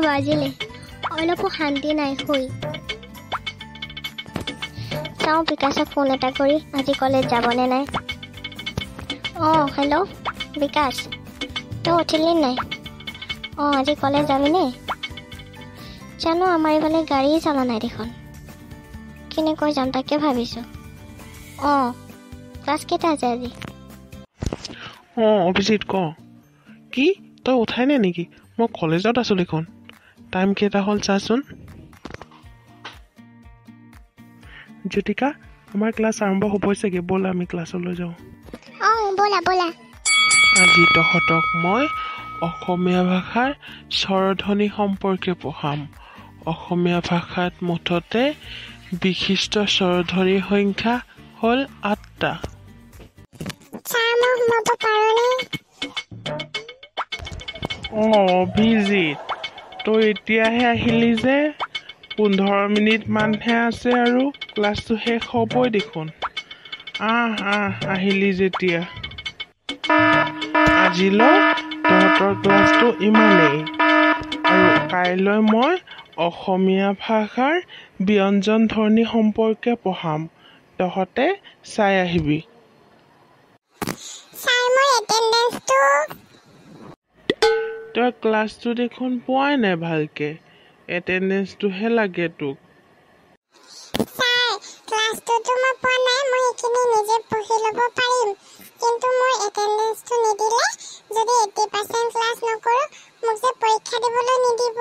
বাজিলে অলপো শান্তি নাই শুই চাওঁ বিকাশক ফোন এটা কৰি আজি কলেজ যাবনে নাই হেল্ল' বিকাশ তই উঠিলি নাই আজি কলেজ যাবিনে জানো আমাৰ এইফালে গাড়ীয়ে চলা নাই দেখোন কেনেকৈ যাম তাকে ভাবিছোঁ ক্লাছ কেইটা আছে আজি অভিজিত ক কি তই উঠাই নাই নেকি মই কলেজত আছোঁ দেখোন টাইম কেইটা হ'ল চাচোন জ্যোতিকা আমাৰ ক্লাছ আৰম্ভ হ'বই চাগে ব'ল আমি ক্লাছলৈ যাওঁ ব'লা ব'লা আজি তহঁতক মই অসমীয়া ভাষাৰ স্বৰধ্বনি সম্পৰ্কে পঢ়াম অসমীয়া ভাষাত মুঠতে বিশিষ্ট স্বৰধ্বনিৰ সংখ্যা হ'ল 8টা অভিজিত তই এতিয়াহে আহিলি যে 15 মিনিট মানহে আছে আৰু ক্লাছটো শেষ হ'বই দেখোন আহিলি যেতিয়া আজিলৈ তহঁতৰ ক্লাছটো ইমানেই আৰু কাইলৈ মই অসমীয়া ভাষাৰ ব্যঞ্জন ধ্বনি সম্পৰ্কে পঢ়াম তহঁতে চাই আহিবি তই ক্লাছটো দেখোন পোৱাই নাই ভালকে এটেণ্ডেঞ্চটোহে লাগে তোক ক্লাছটোতো মই পোৱা নাই মই এইখিনি নিজে পঢ়ি ল'ব পাৰিম কিন্তু মোৰ এটেণ্ডেঞ্চটো নিদিলে যদি 80% ক্লাছ নকৰোঁ মোক যে পৰীক্ষা দিবলৈ নিদিব